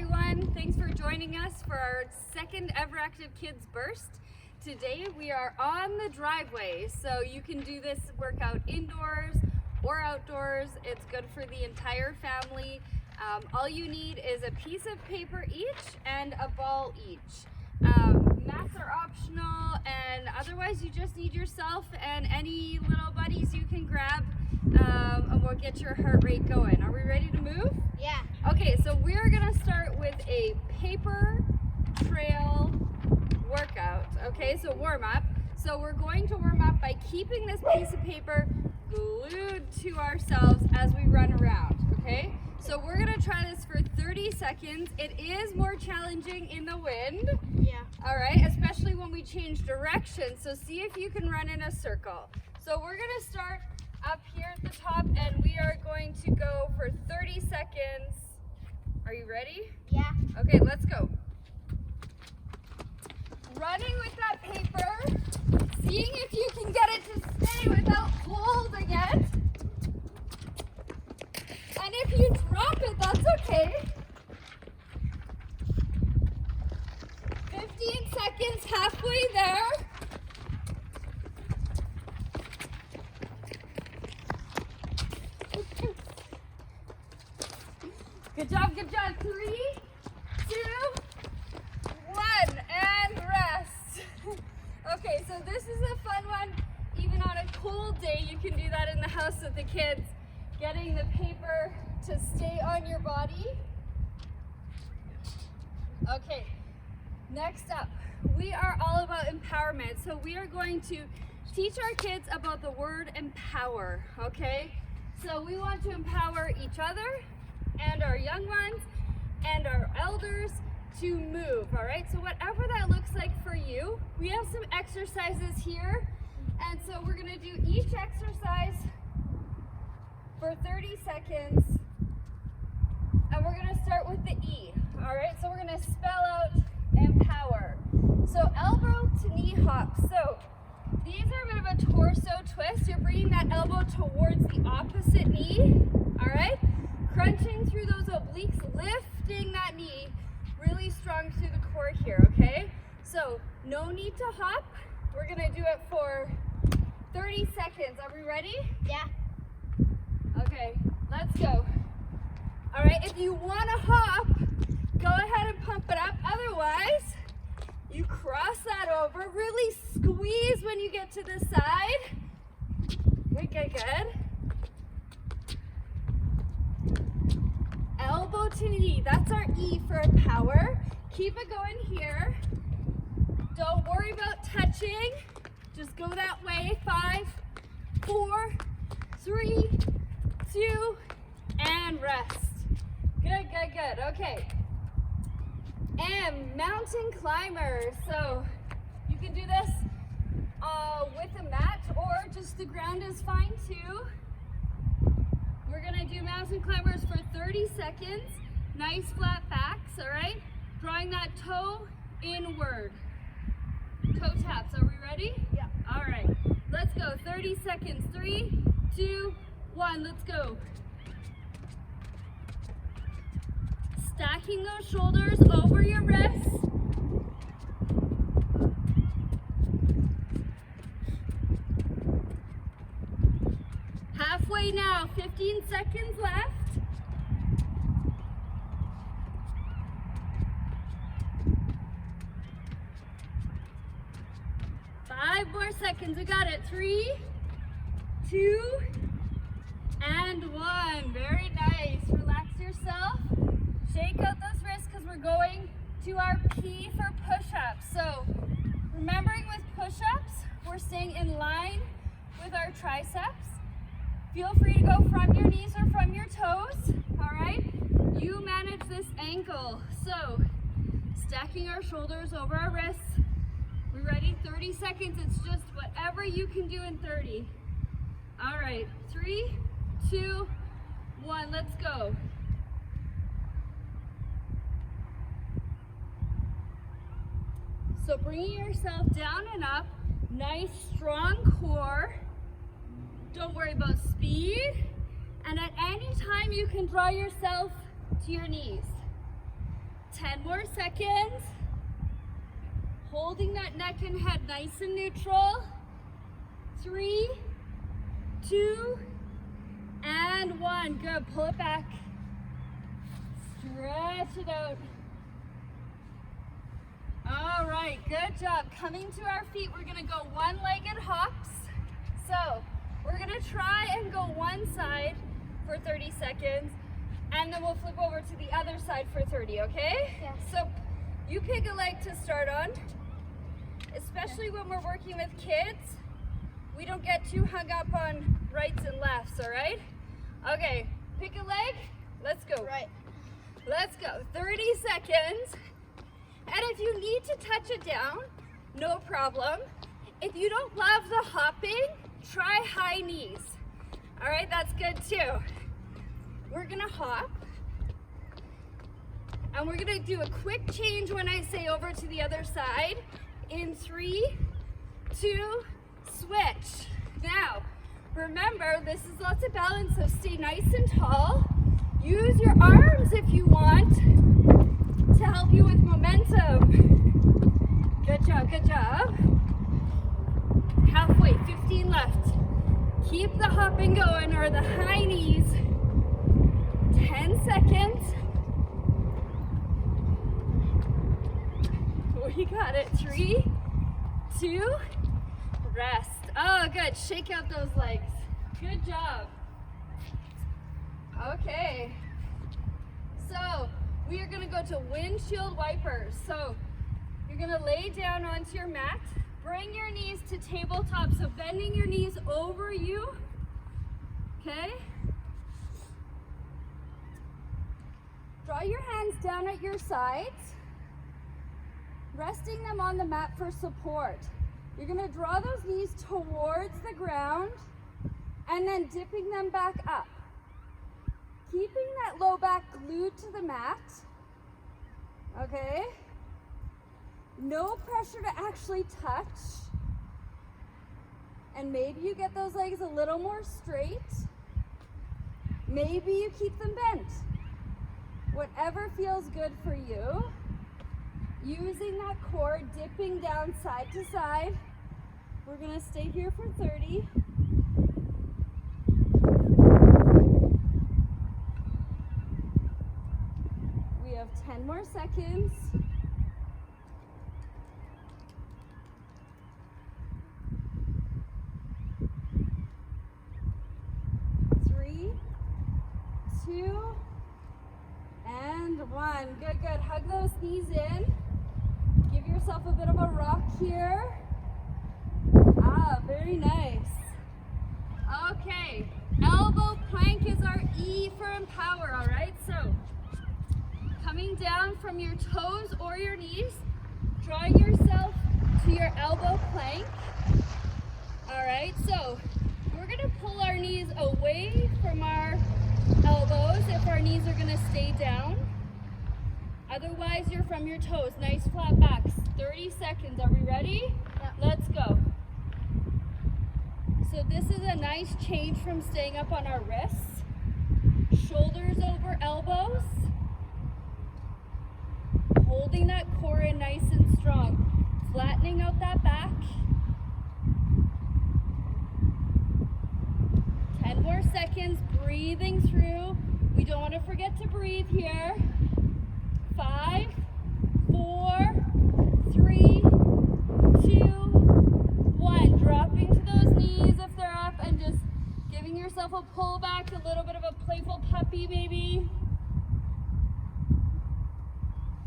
everyone. Thanks for joining us for our second ever Active Kids Burst. Today we are on the driveway, so you can do this workout indoors or outdoors. It's good for the entire family. All you need is a piece of paper each and a ball each. Mats are optional, and otherwise you just need yourself and any little buddies you can grab, and we'll get your heart rate going. Are we ready to move? Yeah. Okay, so we're gonna start with a paper trail workout. Okay, so warm up. So we're going to warm up by keeping this piece of paper glued to ourselves as we run around, okay? So we're gonna try this for 30 seconds. It is more challenging in the wind. Yeah. All right, especially when we change direction. So see if you can run in a circle. So we're gonna start up here at the top, and we are going to go for 30 seconds. Are you ready? Yeah. Okay, let's go. Running with that paper, seeing if you can get it to stay without holding it. And if you drop it, that's okay. 15 seconds, halfway there. Good job, good job. 3, 2, 1, and rest. Okay, so this is a fun one. Even on a cold day, you can do that in the house with the kids. Getting the paper to stay on your body. Okay, next up, we are all about empowerment. So we are going to teach our kids about the word empower, okay? So we want to empower each other and our young ones and our elders to move, all right? So whatever that looks like for you, we have some exercises here. And so we're gonna do each exercise for 30 seconds. And we're gonna start with the E, all right? So we're gonna spell out empower. So elbow to knee hop. So these are a bit of a torso twist. You're bringing that elbow towards the opposite knee, all right? Crunching through those obliques, lifting that knee really strong through the core here, okay? So no need to hop. We're gonna do it for 30 seconds. Are we ready? Yeah. Okay, let's go. All right, if you wanna hop, go ahead and pump it up. Otherwise, you cross that over, really squeeze when you get to the side. Good, good, good. Elbow to knee, that's our E for empower. Keep it going here. Don't worry about touching. Just go that way. 5, 4, 3, 2, and rest. Good, good, good. Okay. And mountain climbers. So you can do this with a mat, or just the ground is fine too. We're gonna do mountain climbers for 30 seconds. Nice flat backs, all right? Drawing that toe inward. Toe taps, are we ready? Yeah. All right, let's go. 30 seconds. 3, 2, 1, let's go. Stacking those shoulders over your wrists. Halfway now, 15 seconds left. Five more seconds, we got it. 3, 2, and 1. Very nice. Relax yourself. Shake out those wrists because we're going to our P for push-ups. So remembering with push-ups, we're staying in line with our triceps. Feel free to go from your knees or from your toes, all right? You manage this ankle. So stacking our shoulders over our wrists. We ready? 30 seconds. It's just whatever you can do in 30. All right, 3, 2, 1, let's go. So bringing yourself down and up, nice strong core. Don't worry about speed. And at any time you can draw yourself to your knees. 10 more seconds. Holding that neck and head nice and neutral. 3, 2, and 1. Good, pull it back. Stretch it out. All right, good job. Coming to our feet, we're gonna go one-legged hops. So we're gonna try and go one side for 30 seconds, and then we'll flip over to the other side for 30, okay? Yes. So you pick a leg to start on, especially when we're working with kids. We don't get too hung up on rights and lefts, all right? Okay, pick a leg, let's go. Right. Let's go, 30 seconds. And if you need to touch it down, no problem. If you don't love the hopping, try high knees. All right, that's good too. We're gonna hop. And we're gonna do a quick change when I say over to the other side. In 3, 2, switch. Now, remember, this is lots of balance, so stay nice and tall. Use your arms if you want to help you with momentum. Good job, good job. Halfway, 15 left. Keep the hopping going, or the high knees. 10 seconds. We got it. 3, 2, rest. Oh, good. Shake out those legs. Good job. Okay. So we are going to go to Windshield Wipers. So you're going to lay down onto your mat. Bring your knees to tabletop. So bending your knees over you. Okay. Draw your hands down at your sides, resting them on the mat for support. You're going to draw those knees towards the ground and then dipping them back up. Keeping that low back glued to the mat. Okay? No pressure to actually touch. And maybe you get those legs a little more straight. Maybe you keep them bent. Whatever feels good for you. Using that core, dipping down side to side. We're gonna stay here for 30. We have 10 more seconds. 3, 2, and 1. Good, good. Hug those knees in. Give yourself a bit of a rock here. Ah, very nice. Okay, elbow plank is our E for empower, all right? So, coming down from your toes or your knees, drawing yourself to your elbow plank. All right, so we're gonna pull our knees away from our elbows if our knees are gonna stay down. Otherwise, you're from your toes. Nice flat backs. 30 seconds. Are we ready? Yeah. Let's go. So this is a nice change from staying up on our wrists. Shoulders over elbows. Holding that core in nice and strong. Flattening out that back. 10 more seconds. Breathing through. We don't want to forget to breathe here. 5, 4, 3, 2, 1. Dropping to those knees if they're up and just giving yourself a pull back, a little bit of a playful puppy baby.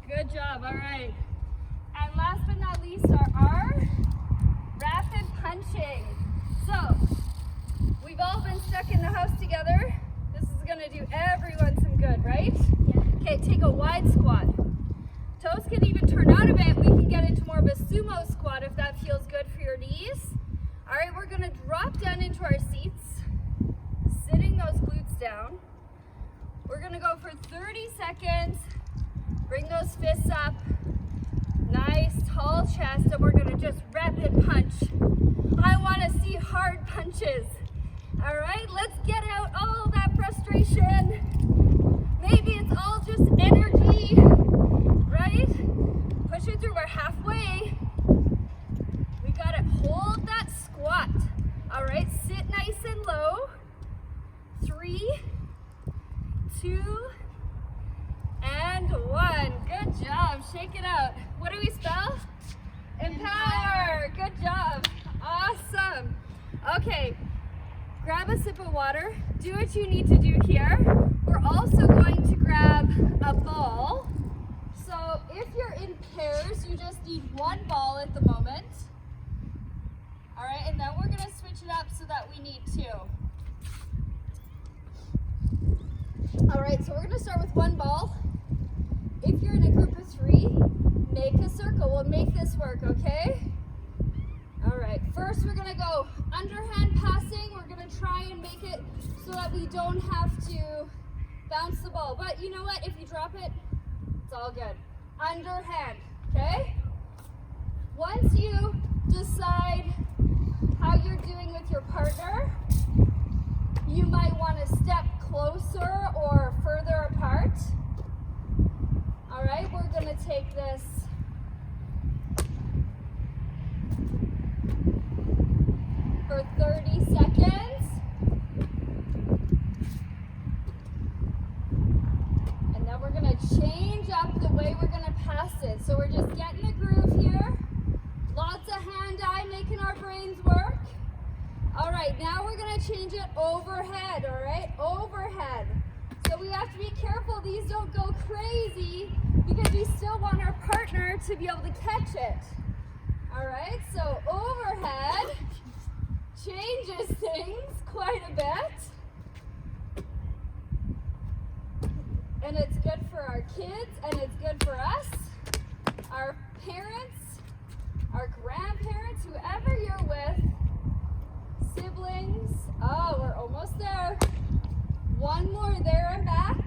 Good job, all right. And last but not least are rapid punching. So, we've all been stuck in the house together. This is gonna do everyone some good, right? Yeah. Okay, take a wide squat. Toes can even turn out a bit. We can get into more of a sumo squat if that feels good for your knees. All right, we're gonna drop down into our seats, sitting those glutes down. We're gonna go for 30 seconds. Bring those fists up. Nice tall chest, and we're gonna just rapid punch. I wanna see hard punches. All right, let's get out all that frustration. Maybe it's all just energy. and one. Good job. Shake it out. What do we spell? Empower. Good job. Awesome. Okay. Grab a sip of water. Do what you need to do here. We're also going to grab a ball. So if you're in pairs, you just need one ball at the moment. All right, and then we're going to switch it up so that we need two. All right, so we're going to start with one ball. If you're in a group of three, make a circle. We'll make this work, okay? All right, first we're going to go underhand passing. We're going to try and make it so that we don't have to bounce the ball. But you know what? If you drop it, it's all good. Underhand, okay? Once you decide how you're doing with your partner, you might want to step closer or further apart. All right, we're going to take this for 30 seconds. And then we're going to change up the way we're going to pass it. So we're just getting the groove here. Lots of hand-eye making our brains work. All right, now we're going to change it overhead, all right? Overhead. So we have to be careful these don't go crazy because we still want our partner to be able to catch it. All right, so overhead changes things quite a bit. And it's good for our kids and it's good for us, our parents, our grandparents, whoever you're with, siblings. Oh, we're almost there. One more there and back.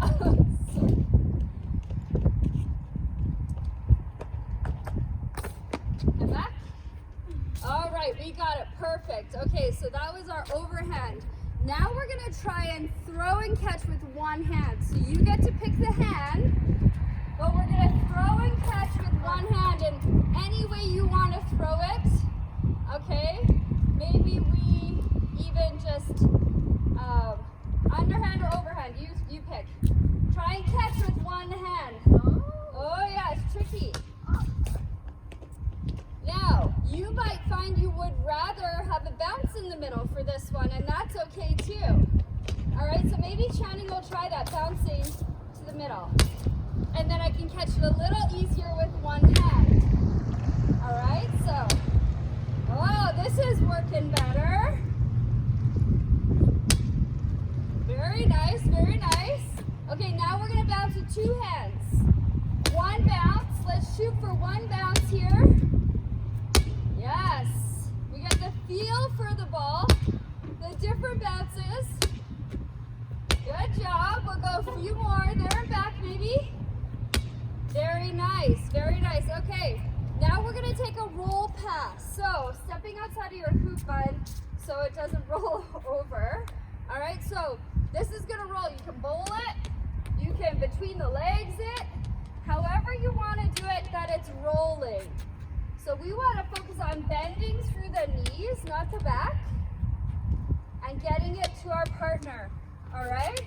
Oh. And back. All right, we got it. Perfect. Okay, so that was our overhand. Now we're going to try and throw and catch with one hand. So you get to pick the hand, but we're going to throw and catch with one hand. And any way you want to throw it, okay? Maybe we even just underhand or overhand. You pick. Try and catch with one hand. Oh yeah, it's tricky. Now, you might find you would rather have a bounce in the middle for this one, and that's okay too. All right, so maybe Channing will try that, bouncing to the middle. And then I can catch it a little easier with one hand. All right, so, oh, this is working better. Very nice, very nice. Okay, now we're gonna bounce with two hands. One bounce, let's shoot for one bounce here. Yes, we got the feel for the ball, the different bounces. Good job, we'll go a few more, there and back maybe. Very nice, very nice. Okay, now we're gonna take a roll pass. So, stepping outside of your hoop, bud, so it doesn't roll over. All right, so this is gonna roll. You can bowl it, you can between the legs it, however you wanna do it, that it's rolling. So we want to focus on bending through the knees, not the back, and getting it to our partner, all right?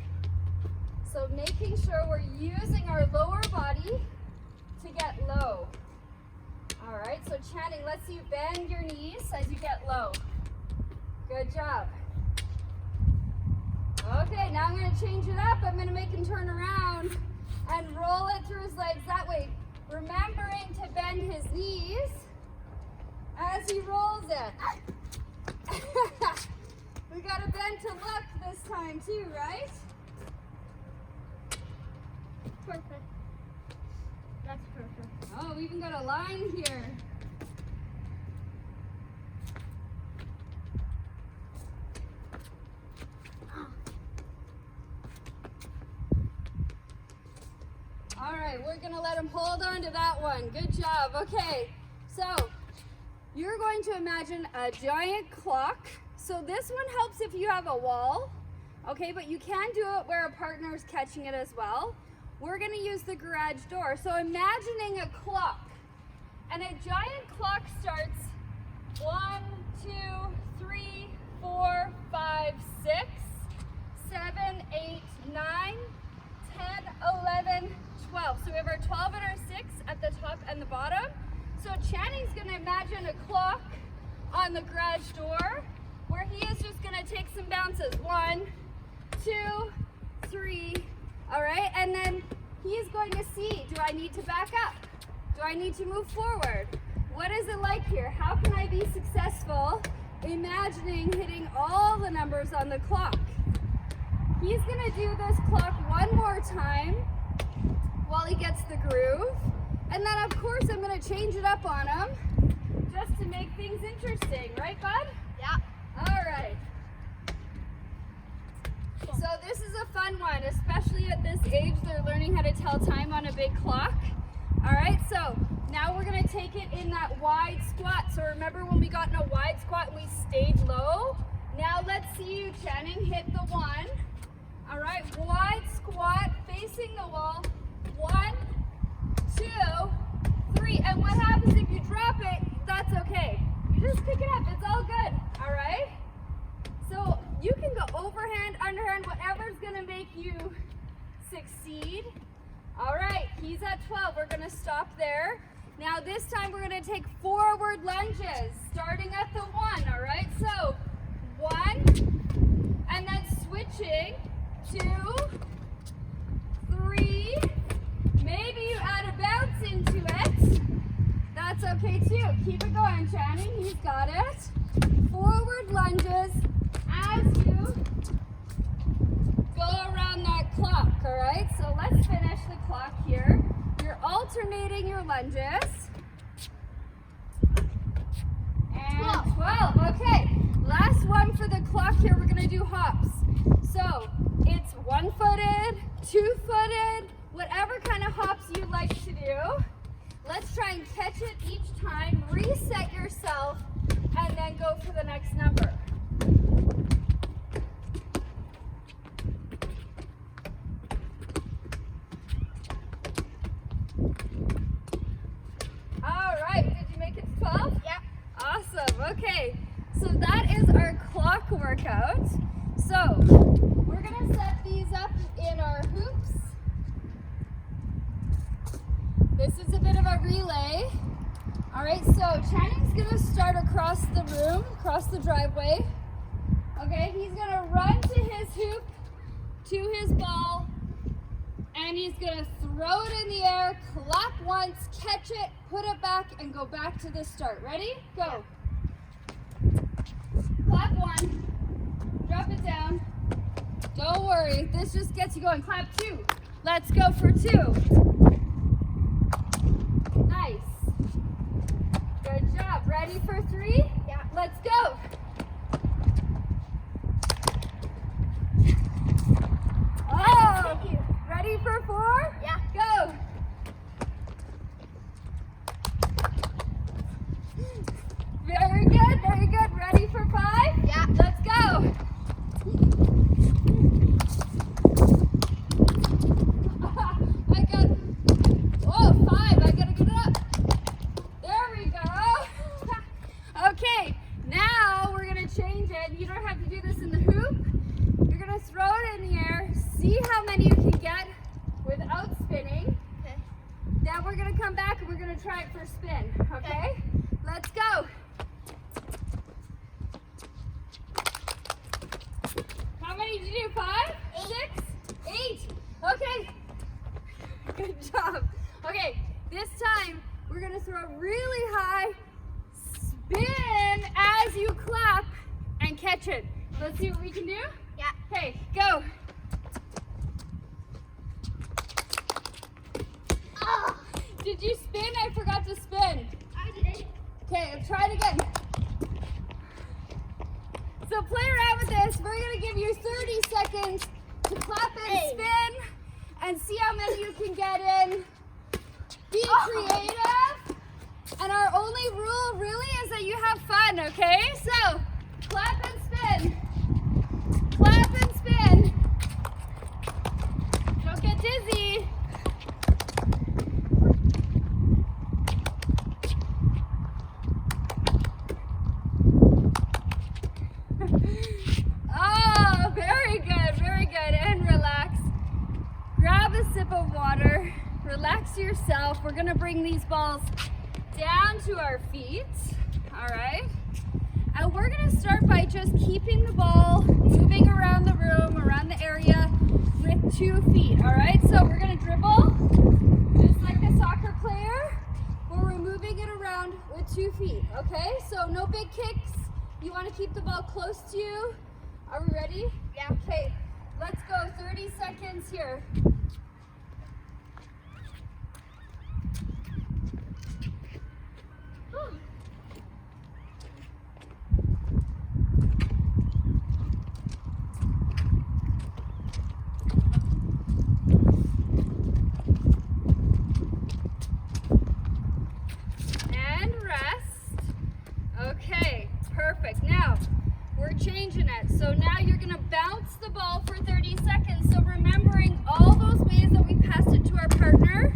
So making sure we're using our lower body to get low. All right, so Channing, let's see you bend your knees as you get low. Good job. Okay, now I'm going to change it up. I'm going to make him turn around and roll it through his legs that way, remembering to bend his knees as he rolls it. We got to bend to look this time too, right? Perfect. That's perfect. Oh, we even got a line here. All right, we're gonna let him hold on to that one. Good job. Okay, so you're going to imagine a giant clock. So this one helps if you have a wall, okay, but you can do it where a partner is catching it as well. We're gonna use the garage door. So imagining a clock, and a giant clock starts 1, 2, 3, 4, 5, 6, 7, 8, 9, 10, So we have our 12 and our 6 at the top and the bottom. So Channing's gonna imagine a clock on the garage door where he is just gonna take some bounces. 1, 2, 3, all right? And then he's going to see, do I need to back up? Do I need to move forward? What is it like here? How can I be successful imagining hitting all the numbers on the clock? He's gonna do this clock one more time while he gets the groove. And then of course I'm gonna change it up on him just to make things interesting, right bud? Yeah. All right. So this is a fun one, especially at this age, they're learning how to tell time on a big clock. All right, so now we're gonna take it in that wide squat. So remember when we got in a wide squat, we stayed low? Now let's see you, Channing, hit the 1. All right, wide squat, facing the wall. 1, 2, 3. And what happens if you drop it? That's okay. You just pick it up, it's all good, all right? So you can go overhand, underhand, whatever's gonna make you succeed. All right, he's at 12, we're gonna stop there. Now this time we're gonna take forward lunges, starting at the 1, all right? So 1, and then switching, 2, 3, maybe you add a bounce into it. That's okay too. Keep it going, Channing, he's got it. Forward lunges as you go around that clock, all right? So let's finish the clock here. You're alternating your lunges. And 12, okay. Last one for the clock here, we're gonna do hops. So it's 1-footed, 2-footed, whatever kind of hops you like to do. Let's try and catch it each time, reset yourself, and then go for the next number. All right, did you make it to 12? Yeah. Awesome, okay. So that is our clock workout. So we're gonna set these up in our hoops. This is a bit of a relay. All right, so Channing's gonna start across the room, across the driveway. Okay, he's gonna run to his hoop, to his ball, and he's gonna throw it in the air, clap once, catch it, put it back, and go back to the start. Ready? Go. Clap 1, drop it down. Don't worry, this just gets you going. Clap 2. Let's go for 2. Nice. Good job. Ready for 3? Yeah. Let's go. Oh, Thank you. ready for 4? Yeah. Go. Very good, very good. Ready for 5? Yeah. Let's go. I got, oh, 5. I gotta get it up. There we go. Okay, now we're gonna change it. You don't have to do this in the hoop. You're gonna throw it in the air. See how many you can get without spinning. Okay. Then we're gonna come back and we're gonna try it for spin, okay? Let's go. How many did you do? 5? 6? 8? Okay. Good job. Okay, this time we're gonna throw really high, spin as you clap, and catch it. Let's see what we can do. Yeah. Okay, go. Oh, Did you spin? I forgot to spin. I did. Okay, let's try it again. So play around with this. We're gonna give you 30 seconds to clap and spin and see how many you can get in. Be creative. And our only rule really is that you have fun, okay? So clap and spin. Clap and spin. Don't get dizzy. Oh, very good, very good. And relax. Grab a sip of water. relax yourself. We're gonna bring these balls down to our feet, all right? And we're gonna start by just keeping the ball moving around the room, around the area with 2 feet, all right? So we're gonna dribble, just like a soccer player, where we're moving it around with 2 feet, okay? So no big kicks. You wanna keep the ball close to you. Are we ready? Yeah. Okay, let's go, 30 seconds here. Perfect. Now, we're changing it. So now you're going to bounce the ball for 30 seconds. So remembering all those ways that we passed it to our partner,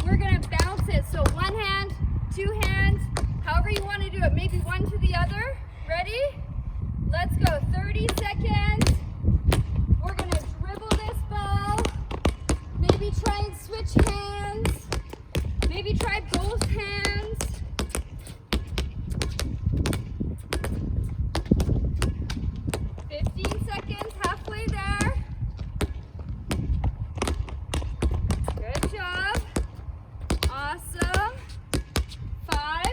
we're going to bounce it. So 1 hand, 2 hands, however you want to do it. Maybe 1 to the other. Ready? Let's go. 30 seconds. We're going to dribble this ball. Maybe try and switch hands. Maybe try both hands. 15 seconds, halfway there. Good job. Awesome. 5,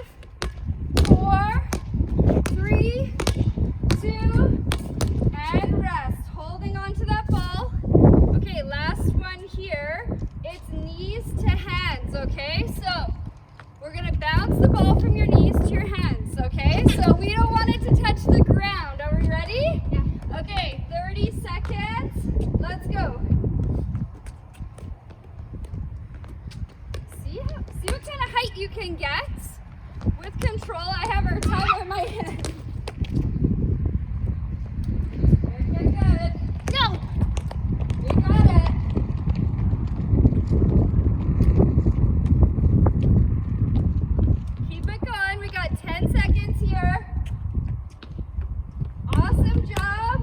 4, 3, 2, and rest. Holding on to that ball. Okay, last one here. It's knees to hands, okay? So we're gonna bounce the ball from your knees to your hands, okay? So we don't want it to touch the ground. Are we ready? Yeah. Okay, 30 seconds. Let's go. See what kind of height you can get with control. I have our towel in my hand. Good, good. No. We got it. Keep it going. We got 10 seconds here. Awesome job.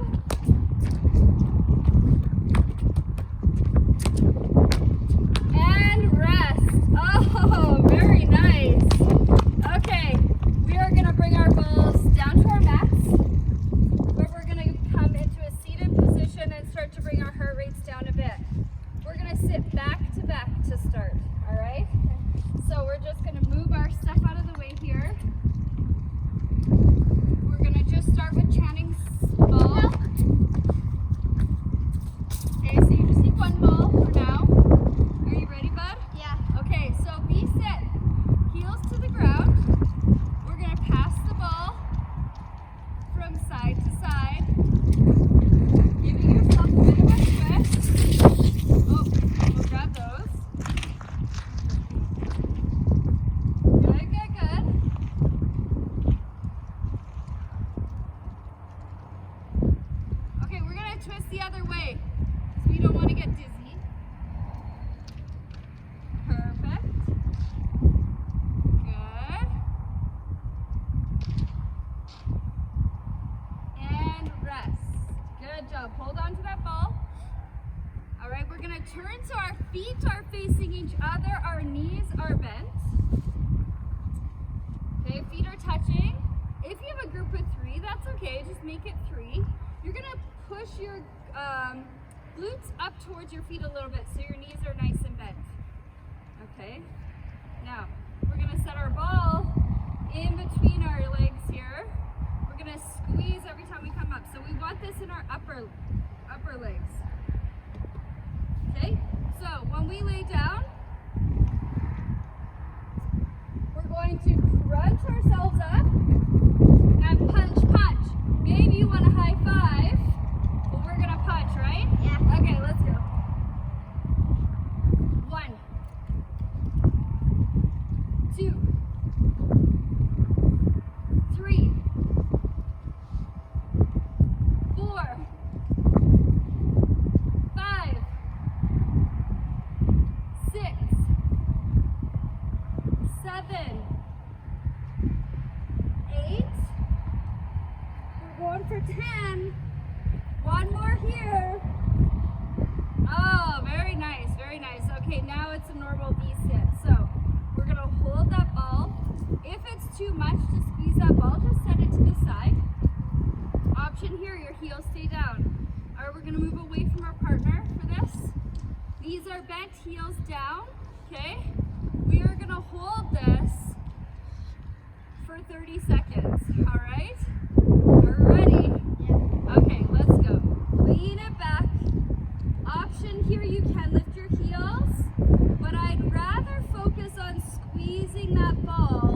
And rest. Oh, very nice. Okay, we are going to bring our balls down to our mats, where we're going to come into a seated position and start to bring our heart rates down a bit. We're going to sit back to start, all right? So we're just going to move our stuff out of the way here. We're going to just start with chanting ball. Okay, so you just need 1 ball for now. Are you ready, bud? Yeah. Okay, so be set. Heels to the ground. We're going to pass the ball from side to side, giving yourself a bit of a twist. Oh, we'll grab those. Good, good, good. Okay, we're going to twist the other way, so we don't want to get dizzy. Perfect. Good. And rest. Good job. Hold on to that ball. All right, we're going to turn so our feet are facing each other. Our knees are bent. Okay, feet are touching. If you have a group of 3, that's okay. Just make it 3. You're going to push your glutes up towards your feet a little bit so your knees are nice and bent. Okay, now we're going to set our ball in between our legs here. We're going to squeeze every time we come up. So we want this in our upper legs. Okay, so when we lay down, we're going to crunch ourselves up and punch, punch. Maybe you want a high 5, but we're going to punch, right? Yeah. Okay, let's go. 1, 2, 3, 4, 5, 6, 7, 8. We're going for 10. 1 more here. Oh, very nice, very nice. Okay. Okay, now it's a normal V-sit. So we're gonna hold that ball. If it's too much to squeeze that ball, just set it to the side. Option here, your heels stay down. All right, we're gonna move away from our partner for this. These are bent, heels down, okay? We are gonna hold this for 30 seconds, all right? We're ready? Okay, let's go. Lean it back. Option here, you can lift your heels, but I'd rather focus on squeezing that ball